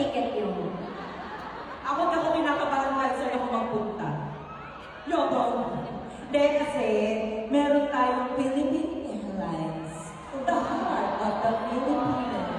ticket yun. Ako na kung kinakabahan kahit saan ako magpunta. Yobong. Hindi kasi, meron tayong Philippine Airlines. The heart of the Philippines.